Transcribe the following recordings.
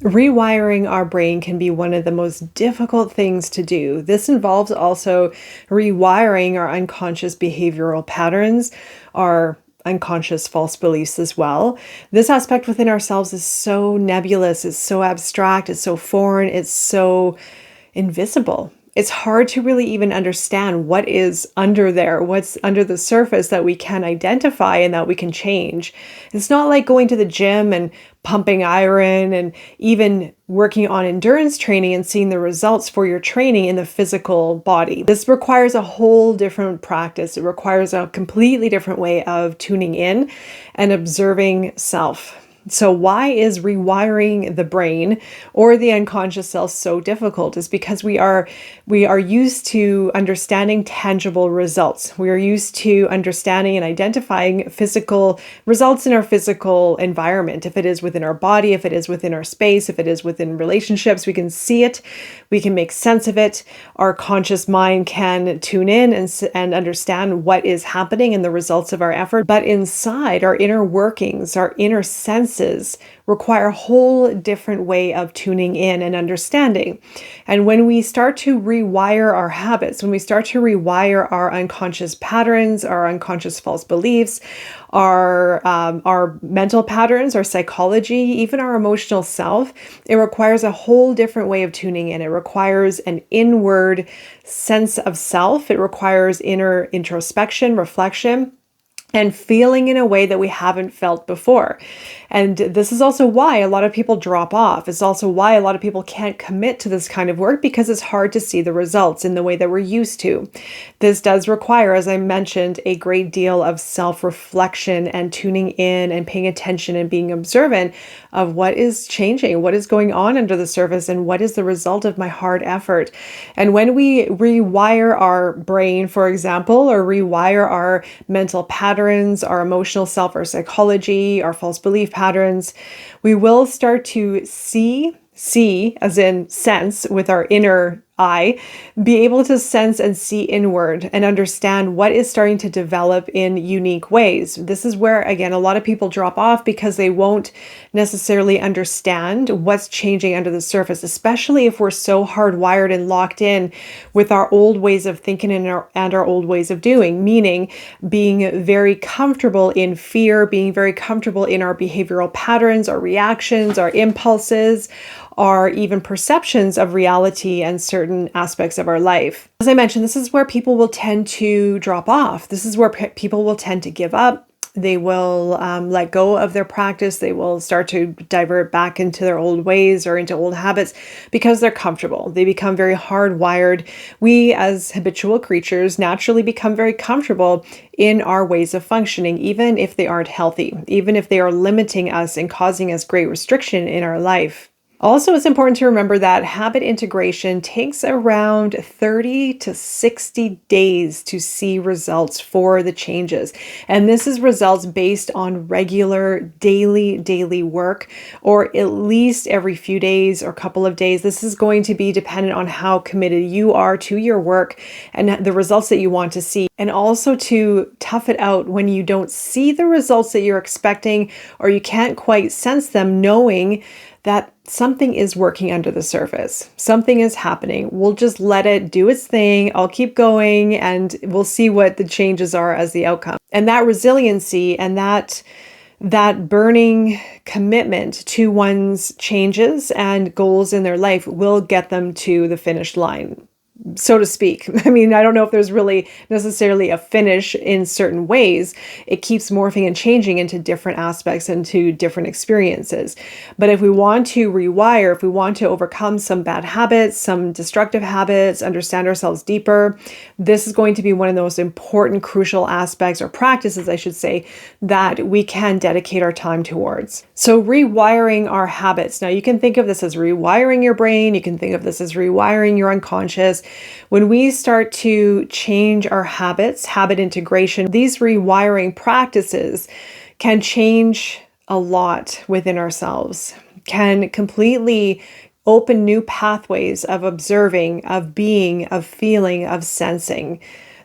Rewiring our brain can be one of the most difficult things to do. This involves also rewiring our unconscious behavioral patterns, our unconscious false beliefs as well. This aspect within ourselves is so nebulous, it's so abstract, it's so foreign, it's so invisible. It's hard to really even understand what is under there, what's under the surface that we can identify and that we can change. It's not like going to the gym and pumping iron and even working on endurance training and seeing the results for your training in the physical body. This requires a whole different practice. It requires a completely different way of tuning in and observing self. So why is rewiring the brain or the unconscious self so difficult? Is because we are used to understanding tangible results. We are used to understanding and identifying physical results in our physical environment. If it is within our body, if it is within our space, if it is within relationships, we can see it, we can make sense of it. Our conscious mind can tune in and understand what is happening and the results of our effort. But inside, our inner workings, our inner senses require a whole different way of tuning in and understanding. And when we start to rewire our habits, when we start to rewire our unconscious patterns, our unconscious false beliefs, our mental patterns, our psychology, even our emotional self, it requires a whole different way of tuning in. It requires an inward sense of self. It requires inner introspection, reflection, and feeling in a way that we haven't felt before. And this is also why a lot of people drop off. It's also why a lot of people can't commit to this kind of work, because it's hard to see the results in the way that we're used to. This does require, as I mentioned, a great deal of self-reflection and tuning in and paying attention and being observant of what is changing, what is going on under the surface, and what is the result of my hard effort. And when we rewire our brain, for example, or rewire our mental patterns, our emotional self, our psychology, our false belief patterns, we will start to see as in sense with our inner eye, be able to sense and see inward and understand what is starting to develop in unique ways. This is where, again, a lot of people drop off because they won't necessarily understand what's changing under the surface, especially if we're so hardwired and locked in with our old ways of thinking and our old ways of doing, meaning being very comfortable in fear, being very comfortable in our behavioral patterns, our reactions, our impulses, our even perceptions of reality and certain aspects of our life. As I mentioned, this is where people will tend to drop off. This is where people will tend to give up. They will let go of their practice. They will start to divert back into their old ways or into old habits because they're comfortable. They become very hardwired. We, as habitual creatures, naturally become very comfortable in our ways of functioning, even if they aren't healthy, even if they are limiting us and causing us great restriction in our life. Also, it's important to remember that habit integration takes around 30 to 60 days to see results for the changes. And this is results based on regular daily work, or at least every few days or couple of days. This is going to be dependent on how committed you are to your work and the results that you want to see. And also to tough it out when you don't see the results that you're expecting, or you can't quite sense them, knowing that something is working under the surface. Something is happening. We'll just let it do its thing. I'll keep going and we'll see what the changes are as the outcome. And that resiliency and that burning commitment to one's changes and goals in their life will get them to the finish line, so to speak. I mean, I don't know if there's really necessarily a finish in certain ways. It keeps morphing and changing into different aspects and to different experiences. But if we want to rewire, if we want to overcome some bad habits, some destructive habits, understand ourselves deeper, this is going to be one of the most important, crucial aspects, or practices, I should say, that we can dedicate our time towards. So rewiring our habits. Now, you can think of this as rewiring your brain. You can think of this as rewiring your unconscious. When we start to change our habits, habit integration, these rewiring practices can change a lot within ourselves, can completely open new pathways of observing, of being, of feeling, of sensing.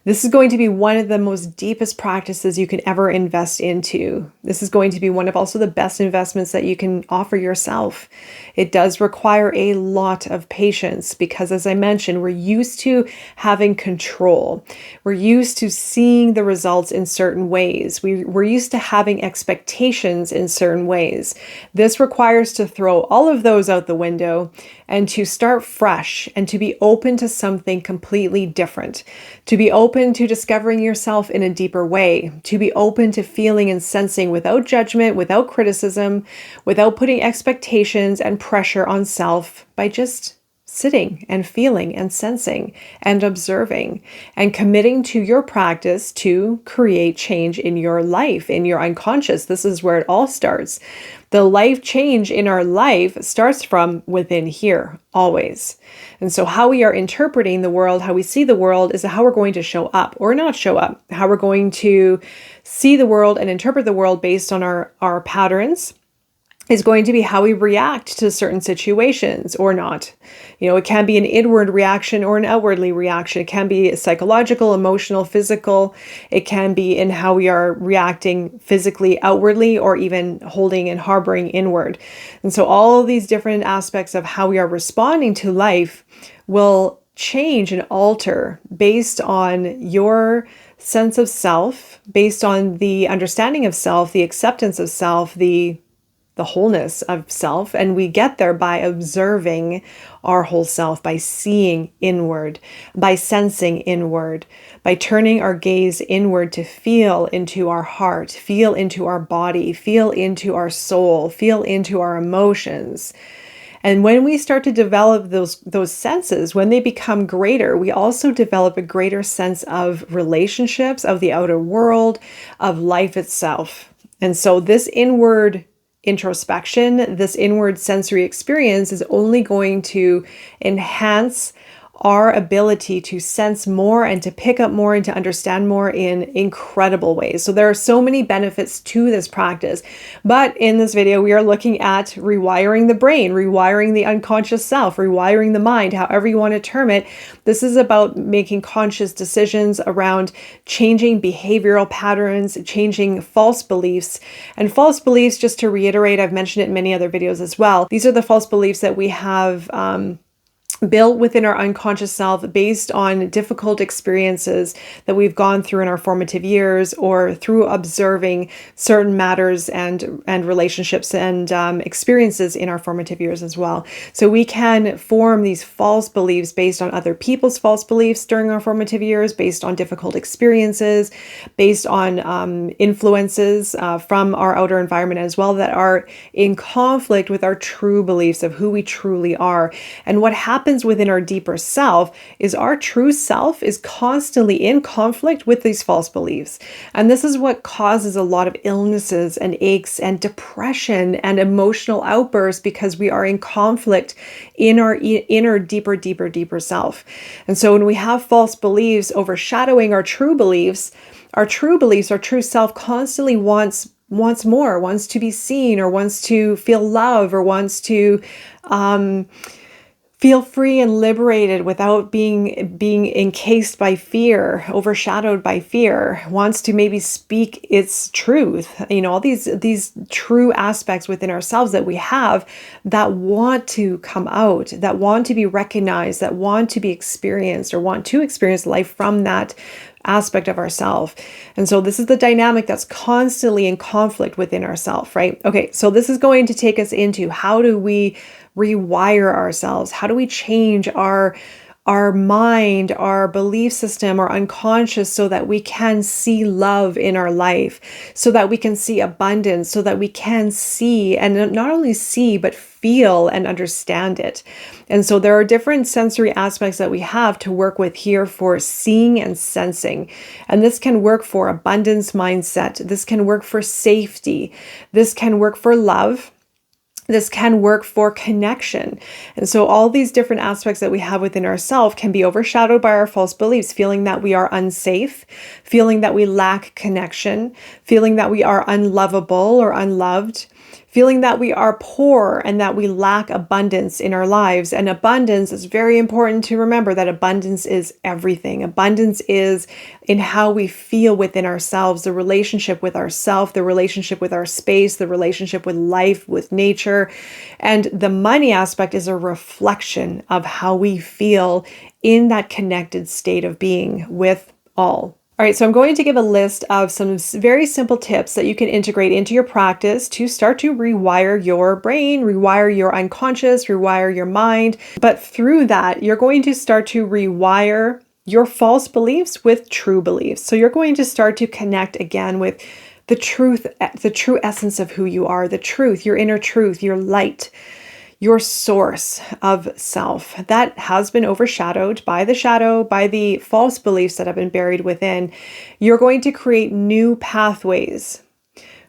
This is going to be one of the most deepest practices you can ever invest into. This is going to be one of also the best investments that you can offer yourself. It does require a lot of patience because, as I mentioned, we're used to having control. We're used to seeing the results in certain ways. We're used to having expectations in certain ways. This requires to throw all of those out the window and to start fresh and to be open to something completely different, to be open to discovering yourself in a deeper way, to be open to feeling and sensing without judgment, without criticism, without putting expectations and pressure on self, by just sitting and feeling and sensing and observing and committing to your practice to create change in your life, in your unconscious. This is where it all starts. The life change in our life starts from within here, always. And so how we are interpreting the world, how we see the world, is how we're going to show up or not show up, how we're going to see the world and interpret the world based on our patterns, is going to be how we react to certain situations or not. It can be an inward reaction or an outwardly reaction. It can be psychological, emotional, physical. It can be in how we are reacting physically, outwardly, or even holding and harboring inward. And so all of these different aspects of how we are responding to life will change and alter based on your sense of self, based on the understanding of self, the acceptance of self, the wholeness of self. And we get there by observing our whole self, by seeing inward, by sensing inward, by turning our gaze inward to feel into our heart, feel into our body, feel into our soul, feel into our emotions. And when we start to develop those senses, when they become greater, we also develop a greater sense of relationships, of the outer world, of life itself. And so this inward introspection, this inward sensory experience is only going to enhance our ability to sense more and to pick up more and to understand more in incredible ways. So there are so many benefits to this practice. But in this video, we are looking at rewiring the brain, rewiring the unconscious self, rewiring the mind, however you want to term it. This is about making conscious decisions around changing behavioral patterns, changing false beliefs. And false beliefs, just to reiterate, I've mentioned it in many other videos as well. These are the false beliefs that we have built within our unconscious self based on difficult experiences that we've gone through in our formative years or through observing certain matters and relationships and experiences in our formative years as well. So we can form these false beliefs based on other people's false beliefs during our formative years, based on difficult experiences, based on influences from our outer environment as well that are in conflict with our true beliefs of who we truly are. And what happens within our deeper self is our true self is constantly in conflict with these false beliefs. And this is what causes a lot of illnesses and aches and depression and emotional outbursts, because we are in conflict in our inner, deeper self. And so when we have false beliefs overshadowing our true beliefs, our true self constantly wants more, wants to be seen, or wants to feel love, or wants to feel free and liberated without being encased by fear, overshadowed by fear, wants to maybe speak its truth. All these true aspects within ourselves that we have that want to come out, that want to be recognized, that want to be experienced, or want to experience life from that aspect of ourself. And so this is the dynamic that's constantly in conflict within ourself, right? Okay, so this is going to take us into how do we rewire ourselves? How do we change our mind, our belief system, our unconscious, so that we can see love in our life, so that we can see abundance, so that we can see, and not only see, but feel and understand it. And so there are different sensory aspects that we have to work with here for seeing and sensing. And this can work for abundance mindset. This can work for safety. This can work for love. This can work for connection. And so all these different aspects that we have within ourselves can be overshadowed by our false beliefs, feeling that we are unsafe, feeling that we lack connection, feeling that we are unlovable or unloved, feeling that we are poor and that we lack abundance in our lives. And abundance is very important to remember, that abundance is everything. Abundance is in how we feel within ourselves, the relationship with ourself, the relationship with our space, the relationship with life, with nature. And the money aspect is a reflection of how we feel in that connected state of being with all. All right, so I'm going to give a list of some very simple tips that you can integrate into your practice to start to rewire your brain, rewire your unconscious, rewire your mind. But through that, you're going to start to rewire your false beliefs with true beliefs. So you're going to start to connect again with the truth, the true essence of who you are, the truth, your inner truth, your light, your source of self that has been overshadowed by the shadow, by the false beliefs that have been buried within. You're going to create new pathways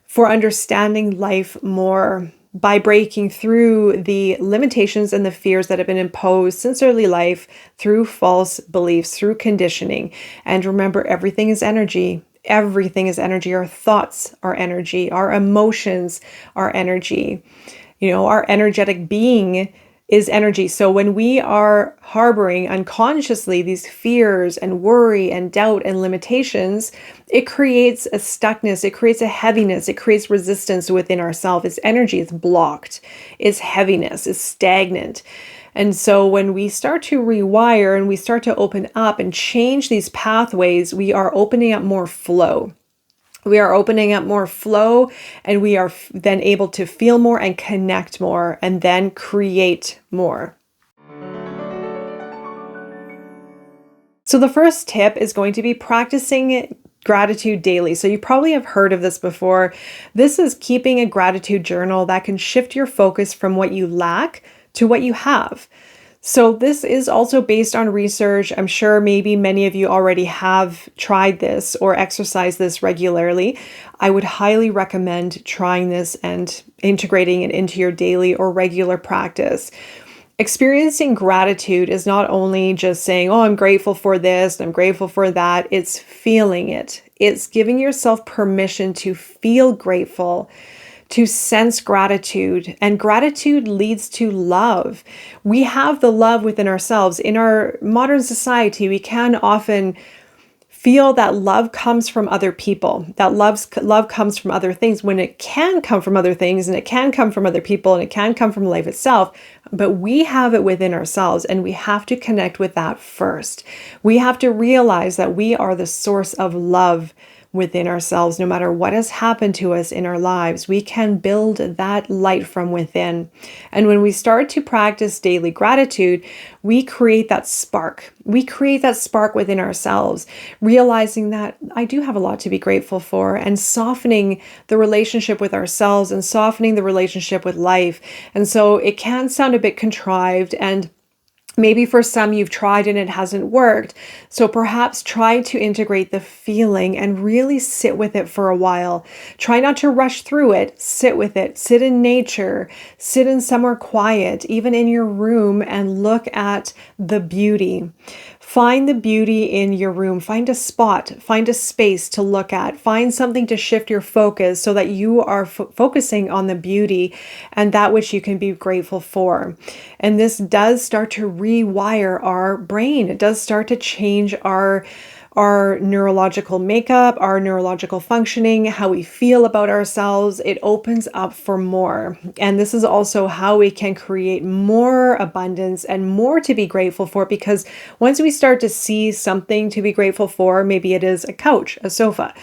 for understanding life more by breaking through the limitations and the fears that have been imposed since early life through false beliefs, through conditioning. And remember, everything is energy. Everything is energy. Our thoughts are energy. Our emotions are energy. Our energetic being is energy. So when we are harboring unconsciously these fears and worry and doubt and limitations, it creates a stuckness, it creates a heaviness, it creates resistance within ourselves. It's energy, it's blocked, it's heaviness, it's stagnant. And so when we start to rewire and we start to open up and change these pathways, we are opening up more flow. We are opening up more flow, and we are then able to feel more and connect more and then create more. So the first tip is going to be practicing gratitude daily. So you probably have heard of this before. This is keeping a gratitude journal that can shift your focus from what you lack to what you have. So this is also based on research. I'm sure maybe many of you already have tried this or exercised this regularly. I would highly recommend trying this and integrating it into your daily or regular practice. Experiencing gratitude is not only just saying, oh, I'm grateful for this, I'm grateful for that. It's feeling it. It's giving yourself permission to feel grateful, to sense gratitude, and gratitude leads to love. We have the love within ourselves. In our modern society, we can often feel that love comes from other people, that love comes from other things, when it can come from other things and it can come from other people and it can come from life itself. But we have it within ourselves, and we have to connect with that first. We have to realize that we are the source of love within ourselves. No matter what has happened to us in our lives, we can build that light from within. And when we start to practice daily gratitude, we create that spark. We create that spark within ourselves, realizing that I do have a lot to be grateful for, and softening the relationship with ourselves and softening the relationship with life. And so it can sound a bit contrived, and maybe for some you've tried and it hasn't worked. So perhaps try to integrate the feeling and really sit with it for a while. Try not to rush through it. Sit with it. Sit in nature. Sit in somewhere quiet, even in your room, and look at the beauty. Find the beauty in your room. Find a spot, find a space to look at, find something to shift your focus so that you are focusing on the beauty and that which you can be grateful for. And this does start to rewire our brain. It does start to change our neurological makeup, our neurological functioning, how we feel about ourselves. It opens up for more. And this is also how we can create more abundance and more to be grateful for, because once we start to see something to be grateful for, maybe it is a couch, a sofa.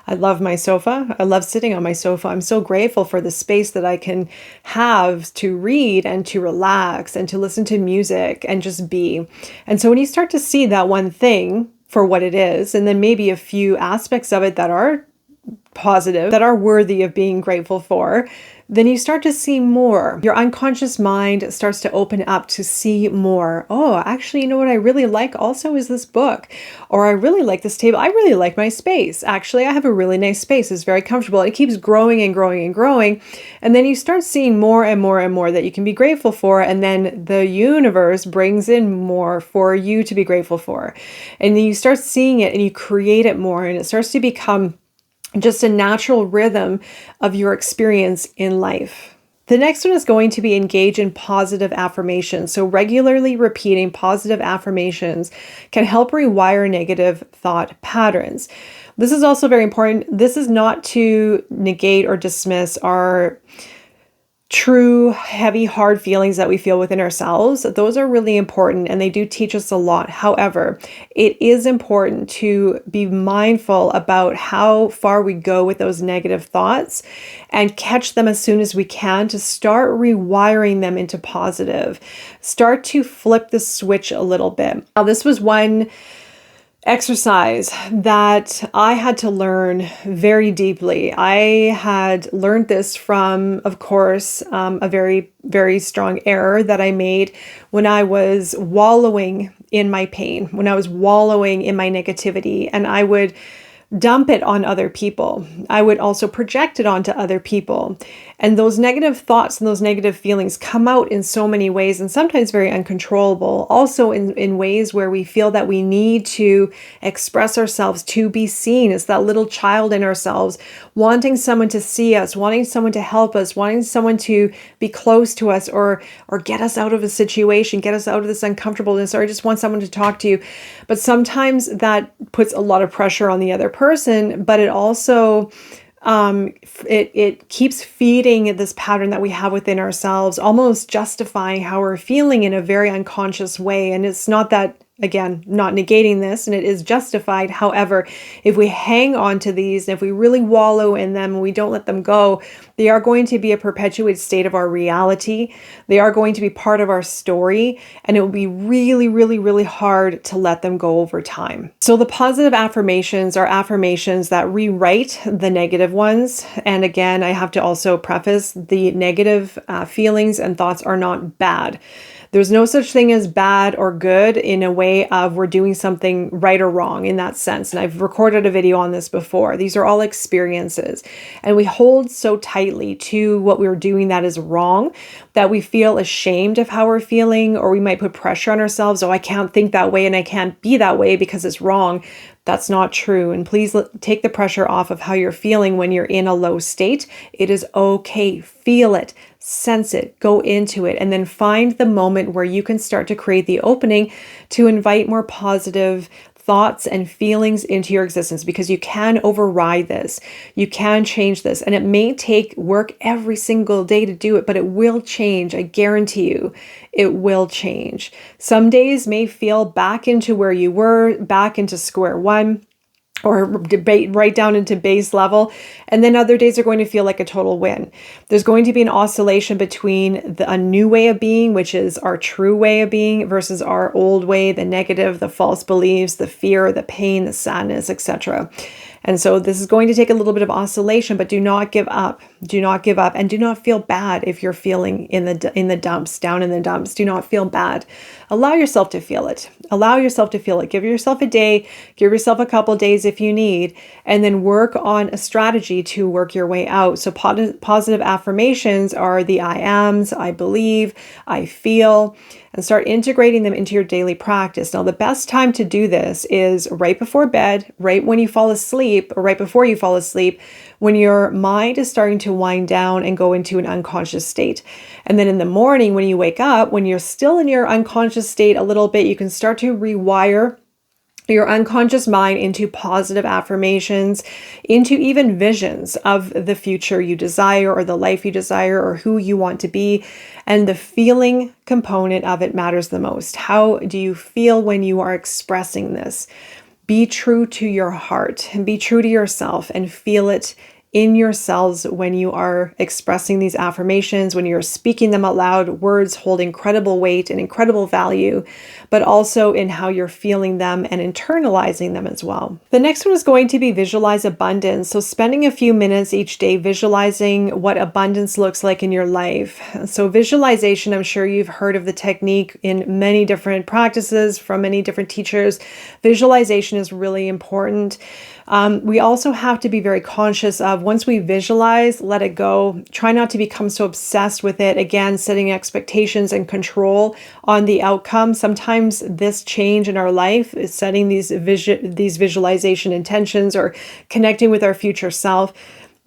I love my sofa. I love sitting on my sofa. I'm so grateful for the space that I can have to read and to relax and to listen to music and just be. And so when you start to see that one thing for what it is, and then maybe a few aspects of it that are positive, that are worthy of being grateful for, then you start to see more. Your unconscious mind starts to open up to see more. Oh, actually, you know what I really like also is this book, or I really like this table. I really like my space. Actually, I have a really nice space. It's very comfortable. It keeps growing and growing and growing. And then you start seeing more and more and more that you can be grateful for. And then the universe brings in more for you to be grateful for. And then you start seeing it and you create it more, and it starts to become just a natural rhythm of your experience in life. The next one is going to be engage in positive affirmations. So regularly repeating positive affirmations can help rewire negative thought patterns. This is also very important. This is not to negate or dismiss our true, heavy, hard feelings that we feel within ourselves. Those are really important and they do teach us a lot. However, it is important to be mindful about how far we go with those negative thoughts and catch them as soon as we can to start rewiring them into positive. Start to flip the switch a little bit. Now, this was one exercise that I had to learn very deeply. I had learned this from, of course, a very, very strong error that I made when I was wallowing in my pain, when I was wallowing in my negativity, and I would dump it on other people. I would also project it onto other people. And those negative thoughts and those negative feelings come out in so many ways, and sometimes very uncontrollable. Also in ways where we feel that we need to express ourselves to be seen. It's that little child in ourselves wanting someone to see us, wanting someone to help us, wanting someone to be close to us or get us out of a situation, get us out of this uncomfortableness, or I just want someone to talk to you. But sometimes that puts a lot of pressure on the other person, but it also it keeps feeding this pattern that we have within ourselves, almost justifying how we're feeling in a very unconscious way. And it's not that, again, not negating this, and it is justified. However, if we hang on to these, and if we really wallow in them and we don't let them go, they are going to be a perpetuated state of our reality. They are going to be part of our story, and it will be really, really, really hard to let them go over time. So the positive affirmations are affirmations that rewrite the negative ones. And again, I have to also preface the negative feelings and thoughts are not bad. There's no such thing as bad or good in a way of we're doing something right or wrong in that sense. And I've recorded a video on this before. These are all experiences. And we hold so tightly to what we're doing that is wrong that we feel ashamed of how we're feeling, or we might put pressure on ourselves. Oh, I can't think that way and I can't be that way because it's wrong. That's not true. And please take the pressure off of how you're feeling when you're in a low state. It is okay. Feel it, sense it, go into it, and then find the moment where you can start to create the opening to invite more positive thoughts and feelings into your existence, because you can override this. You can change this. And it may take work every single day to do it, but it will change. I guarantee you, it will change. Some days may feel back into where you were, back into square one, or debate right down into base level. And then other days are going to feel like a total win. There's going to be an oscillation between a new way of being, which is our true way of being, versus our old way, the negative, the false beliefs, the fear, the pain, the sadness, etc. And so this is going to take a little bit of oscillation, but do not give up. Do not give up, and do not feel bad if you're feeling in the dumps, down in the dumps. Do not feel bad. Allow yourself to feel it. Allow yourself to feel it. Give yourself a day, give yourself a couple days if you need, and then work on a strategy to work your way out. So positive affirmations are the I ams, I believe, I feel, and start integrating them into your daily practice. Now, the best time to do this is right before bed, right when you fall asleep, or right before you fall asleep, when your mind is starting to wind down and go into an unconscious state. And then in the morning, when you wake up, when you're still in your unconscious state a little bit, you can start to rewire your unconscious mind into positive affirmations, into even visions of the future you desire, or the life you desire, or who you want to be. And the feeling component of it matters the most. How do you feel when you are expressing this? Be true to your heart and be true to yourself, and feel it in yourselves when you are expressing these affirmations, when you're speaking them out loud. Words hold incredible weight and incredible value, but also in how you're feeling them and internalizing them as well. The next one is going to be visualize abundance. So spending a few minutes each day visualizing what abundance looks like in your life. So visualization, I'm sure you've heard of the technique in many different practices from many different teachers. Visualization is really important. We also have to be very conscious of, once we visualize, let it go. Try not to become so obsessed with it. Again, setting expectations and control on the outcome. Sometimes this change in our life is setting these visualization intentions or connecting with our future self.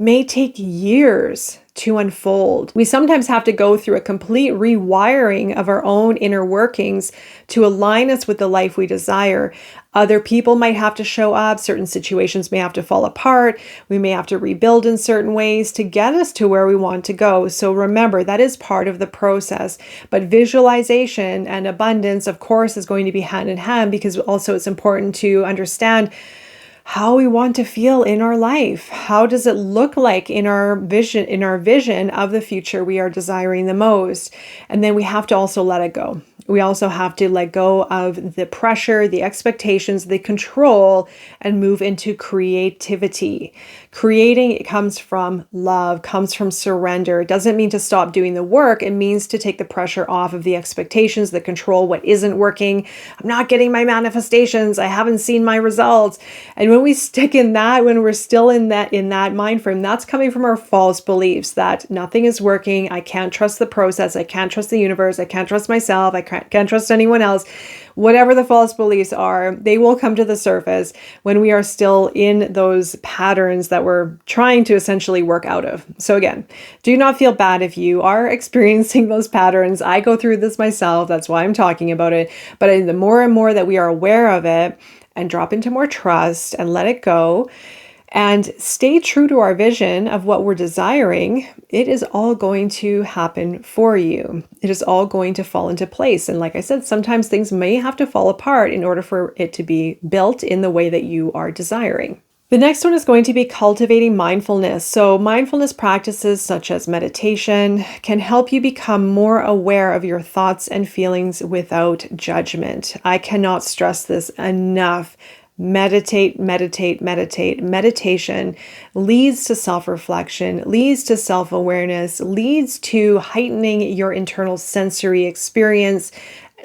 may take years to unfold. We sometimes have to go through a complete rewiring of our own inner workings to align us with the life we desire. Other people might have to show up. Certain situations may have to fall apart. We may have to rebuild in certain ways to get us to where we want to go. So remember, that is part of the process. But visualization and abundance, of course, is going to be hand in hand, because also it's important to understand how we want to feel in our life. How does it look like in our vision of the future we are desiring the most? And then we have to also let it go. We also have to let go of the pressure, the expectations, the control, and move into creativity. Creating, it comes from love, comes from surrender. It doesn't mean to stop doing the work. It means to take the pressure off of the expectations, the control, what isn't working. I'm not getting my manifestations. I haven't seen my results. And when we stick in that, when we're still in that mind frame, that's coming from our false beliefs that nothing is working. I can't trust the process. I can't trust the universe. I can't trust myself. I can't trust anyone else. Whatever the false beliefs are, they will come to the surface when we are still in those patterns that we're trying to essentially work out of. So again, do not feel bad if you are experiencing those patterns. I go through this myself. That's why I'm talking about it. But the more and more that we are aware of it and drop into more trust and let it go, and stay true to our vision of what we're desiring, it is all going to happen for you. It is all going to fall into place. And like I said, sometimes things may have to fall apart in order for it to be built in the way that you are desiring. The next one is going to be cultivating mindfulness. So mindfulness practices such as meditation can help you become more aware of your thoughts and feelings without judgment. I cannot stress this enough. Meditate, meditate, meditate. Meditation leads to self-reflection, leads to self-awareness, leads to heightening your internal sensory experience,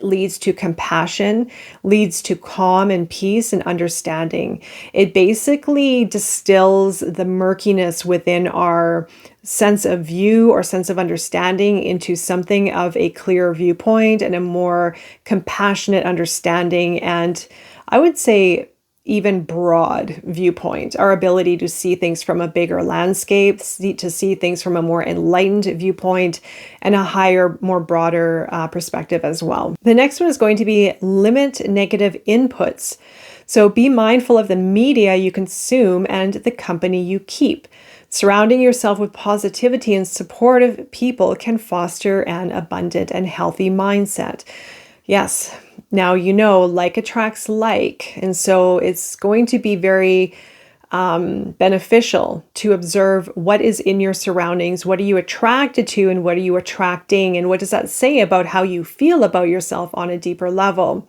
leads to compassion, leads to calm and peace and understanding. It basically distills the murkiness within our sense of view or sense of understanding into something of a clearer viewpoint and a more compassionate understanding, and I would say even broad viewpoint, our ability to see things from a bigger landscape, to see things from a more enlightened viewpoint and a higher, more broader perspective as well. The next one is going to be limit negative inputs. So be mindful of the media you consume and the company you keep. Surrounding yourself with positivity and supportive people can foster an abundant and healthy mindset. Yes, now you know like attracts like, and so it's going to be very beneficial to observe what is in your surroundings, what are you attracted to and what are you attracting, and what does that say about how you feel about yourself on a deeper level.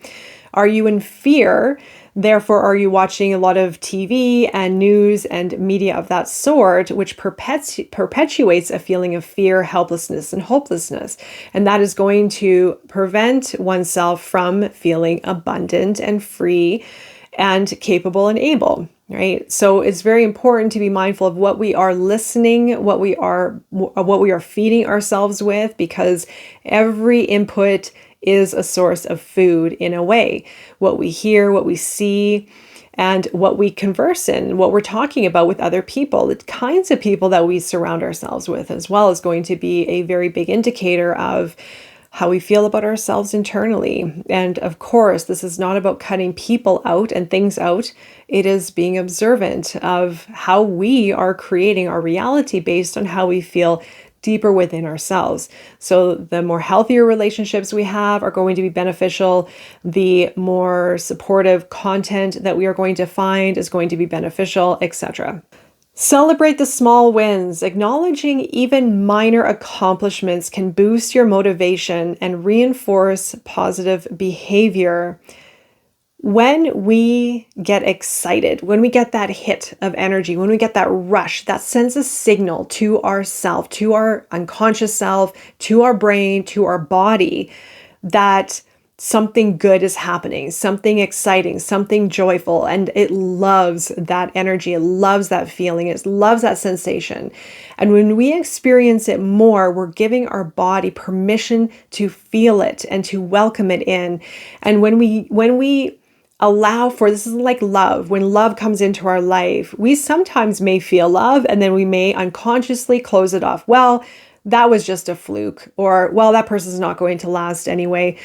Are you in fear? Therefore, are you watching a lot of TV and news and media of that sort, which perpetuates a feeling of fear, helplessness, and hopelessness? And that is going to prevent oneself from feeling abundant and free and capable and able, right? So it's very important to be mindful of what we are listening, what we are feeding ourselves with, because every input is a source of food in a way. What we hear, what we see, and what we converse in, what we're talking about with other people, the kinds of people that we surround ourselves with as well is going to be a very big indicator of how we feel about ourselves internally. And of course, this is not about cutting people out and things out. It is being observant of how we are creating our reality based on how we feel deeper within ourselves. So the more healthier relationships we have are going to be beneficial. The more supportive content that we are going to find is going to be beneficial, etc. Celebrate the small wins. Acknowledging even minor accomplishments can boost your motivation and reinforce positive behavior. When we get excited, when we get that hit of energy, when we get that rush, that sends a signal to ourself, to our unconscious self, to our brain, to our body, that something good is happening, something exciting, something joyful, and it loves that energy, it loves that feeling, it loves that sensation. And when we experience it more, we're giving our body permission to feel it and to welcome it in. And when we allow for this is like love. When love comes into our life, we sometimes may feel love and then we may unconsciously close it off. Well, that was just a fluke, or well, that person's not going to last anyway.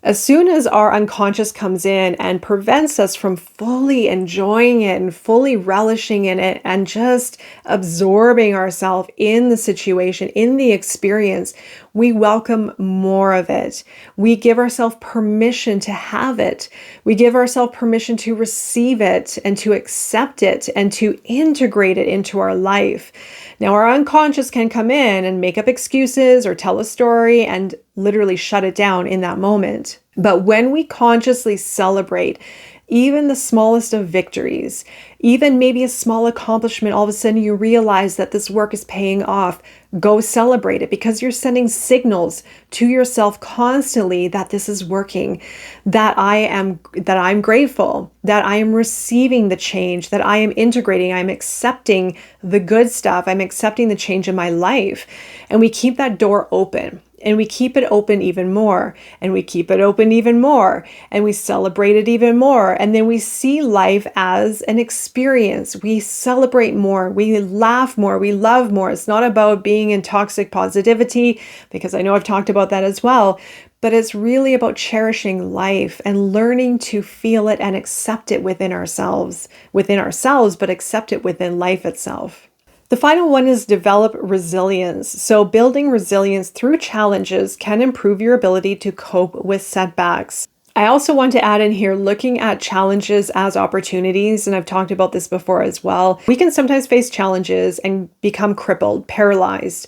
As soon as our unconscious comes in and prevents us from fully enjoying it and fully relishing in it and just absorbing ourselves in the situation, in the experience, we welcome more of it. We give ourselves permission to have it. We give ourselves permission to receive it and to accept it and to integrate it into our life. Now, our unconscious can come in and make up excuses or tell a story and literally shut it down in that moment. But when we consciously celebrate even the smallest of victories, even maybe a small accomplishment, all of a sudden you realize that this work is paying off. Go celebrate it, because you're sending signals to yourself constantly that this is working, that I'm grateful, that I am receiving the change, that I am integrating, I'm accepting the good stuff, I'm accepting the change in my life. And we keep that door open. And we keep it open even more, and we keep it open even more, and we celebrate it even more. And then we see life as an experience. We celebrate more, we laugh more, we love more. It's not about being in toxic positivity, because I know I've talked about that as well, but it's really about cherishing life and learning to feel it and accept it within ourselves, but accept it within life itself. The final one is develop resilience. So building resilience through challenges can improve your ability to cope with setbacks. I also want to add in here looking at challenges as opportunities, and I've talked about this before as well. We can sometimes face challenges and become crippled, paralyzed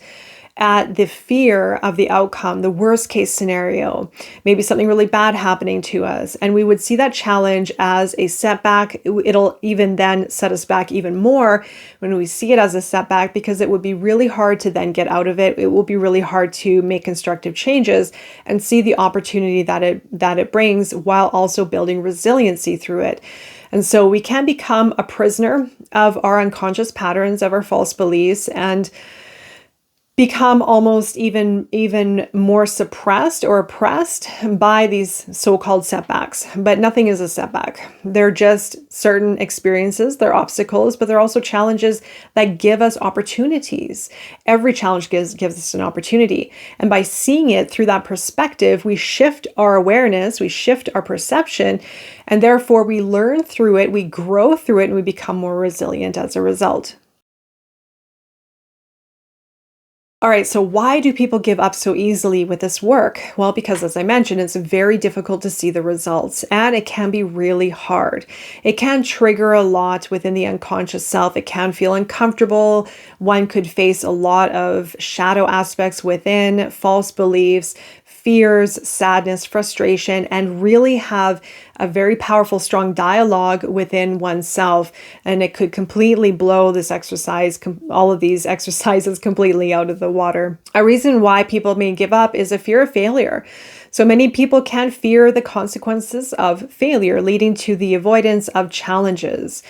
at the fear of the outcome, the worst case scenario, maybe something really bad happening to us. And we would see that challenge as a setback. It'll even then set us back even more when we see it as a setback, because it would be really hard to then get out of it. It will be really hard to make constructive changes and see the opportunity that it brings, while also building resiliency through it. And so we can become a prisoner of our unconscious patterns, of our false beliefs, and become almost even more suppressed or oppressed by these so-called setbacks. But nothing is a setback. They're just certain experiences, they're obstacles, but they're also challenges that give us opportunities. Every challenge gives us an opportunity. And by seeing it through that perspective, we shift our awareness, we shift our perception, and therefore we learn through it, we grow through it, and we become more resilient as a result. All right, so why do people give up so easily with this work? Well, because as I mentioned, it's very difficult to see the results, and it can be really hard. It can trigger a lot within the unconscious self. It can feel uncomfortable. One could face a lot of shadow aspects within, false beliefs, fears, sadness, frustration, and really have a very powerful, strong dialogue within oneself. And it could completely blow this exercise, all of these exercises completely out of the water. A reason why people may give up is a fear of failure. So many people can fear the consequences of failure, leading to the avoidance of challenges.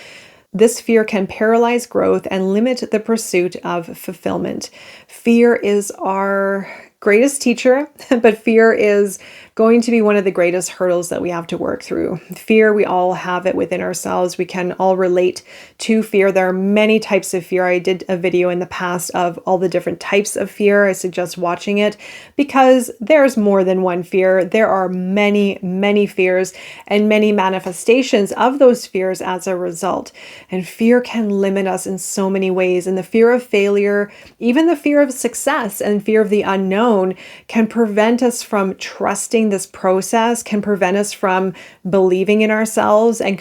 This fear can paralyze growth and limit the pursuit of fulfillment. Fear is our greatest teacher, but fear is going to be one of the greatest hurdles that we have to work through. Fear, we all have it within ourselves. We can all relate to fear. There are many types of fear. I did a video in the past of all the different types of fear. I suggest watching it, because there's more than one fear. There are many, many fears and many manifestations of those fears as a result. And fear can limit us in so many ways. And the fear of failure, even the fear of success and fear of the unknown, can prevent us from trusting this process, can prevent us from believing in ourselves, and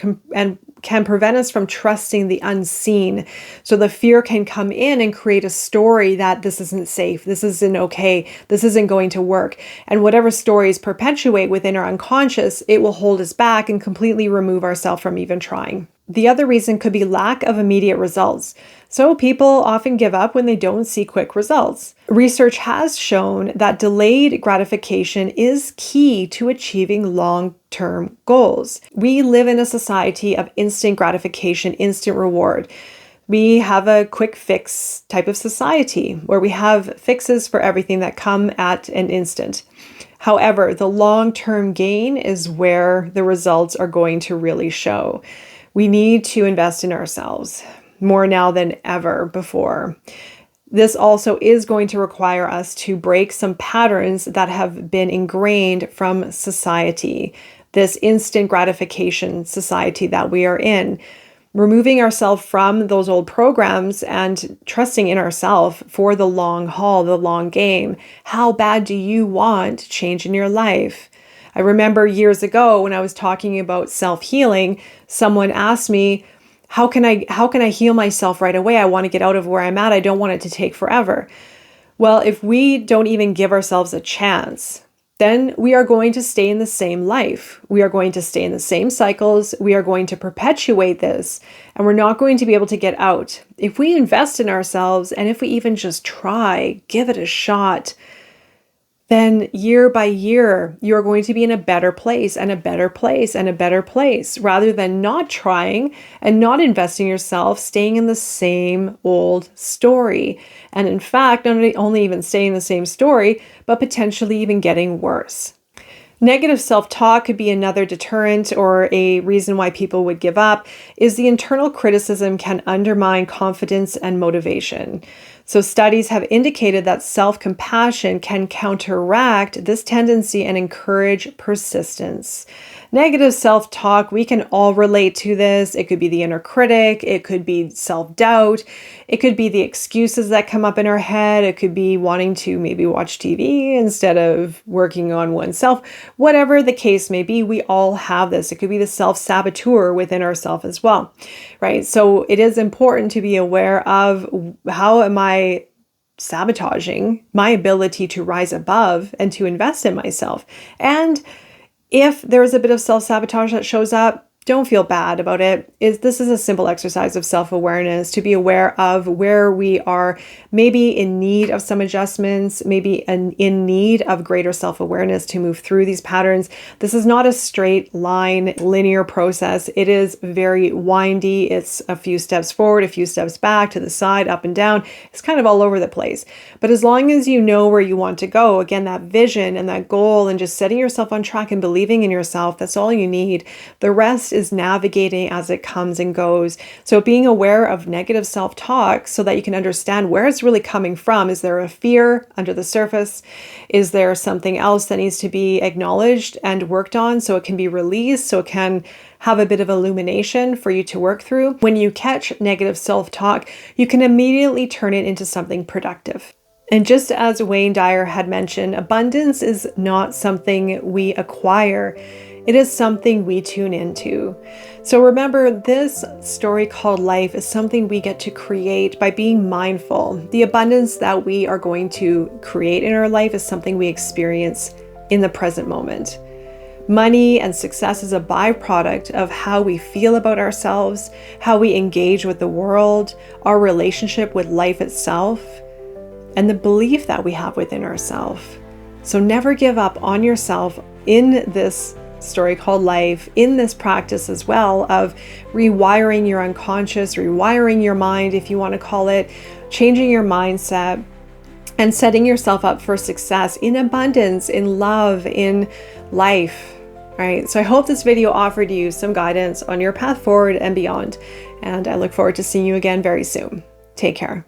can prevent us from trusting the unseen. So the fear can come in and create a story that this isn't safe, this isn't okay, this isn't going to work. And whatever stories perpetuate within our unconscious, it will hold us back and completely remove ourselves from even trying. The other reason could be lack of immediate results. So people often give up when they don't see quick results. Research has shown that delayed gratification is key to achieving long-term goals. We live in a society of instant gratification, instant reward. We have a quick fix type of society where we have fixes for everything that come at an instant. However, the long-term gain is where the results are going to really show. We need to invest in ourselves more now than ever before. This also is going to require us to break some patterns that have been ingrained from society, this instant gratification society that we are in. Removing ourselves from those old programs and trusting in ourselves for the long haul, the long game. How bad do you want change in your life? I remember years ago when I was talking about self-healing, someone asked me, how can I heal myself right away? I want to get out of where I'm at. I don't want it to take forever. Well, if we don't even give ourselves a chance, then we are going to stay in the same life. We are going to stay in the same cycles. We are going to perpetuate this, and we're not going to be able to get out. If we invest in ourselves, and if we even just try, give it a shot, then year by year, you're going to be in a better place and a better place and a better place, rather than not trying and not investing yourself, staying in the same old story. And in fact, not only even staying in the same story, but potentially even getting worse. Negative self-talk could be another deterrent or a reason why people would give up, is the internal criticism can undermine confidence and motivation. So studies have indicated that self-compassion can counteract this tendency and encourage persistence. Negative self-talk, we can all relate to this. It could be the inner critic. It could be self-doubt. It could be the excuses that come up in our head. It could be wanting to maybe watch TV instead of working on oneself. Whatever the case may be, we all have this. It could be the self-saboteur within ourselves as well, right? So it is important to be aware of how am I sabotaging my ability to rise above and to invest in myself. And if there's a bit of self-sabotage that shows up, don't feel bad about it. This is a simple exercise of self-awareness, to be aware of where we are maybe in need of some adjustments, maybe in need of greater self-awareness to move through these patterns. This is not a straight line, linear process. It is very windy. It's a few steps forward, a few steps back, to the side, up and down. It's kind of all over the place. But as long as you know where you want to go, again, that vision and that goal and just setting yourself on track and believing in yourself, that's all you need. The rest is navigating as it comes and goes. So being aware of negative self-talk so that you can understand where it's really coming from. Is there a fear under the surface? Is there something else that needs to be acknowledged and worked on so it can be released, so it can have a bit of illumination for you to work through? When you catch negative self-talk, you can immediately turn it into something productive. And just as Wayne Dyer had mentioned, abundance is not something we acquire. It is something we tune into. So remember, this story called life is something we get to create by being mindful. The abundance that we are going to create in our life is something we experience in the present moment. Money and success is a byproduct of how we feel about ourselves, how we engage with the world, our relationship with life itself, and the belief that we have within ourselves. So never give up on yourself in this story called life, in this practice as well of rewiring your unconscious, rewiring your mind, if you want to call it, changing your mindset and setting yourself up for success in abundance, in love, in life. All right. So I hope this video offered you some guidance on your path forward and beyond. And I look forward to seeing you again very soon. Take care.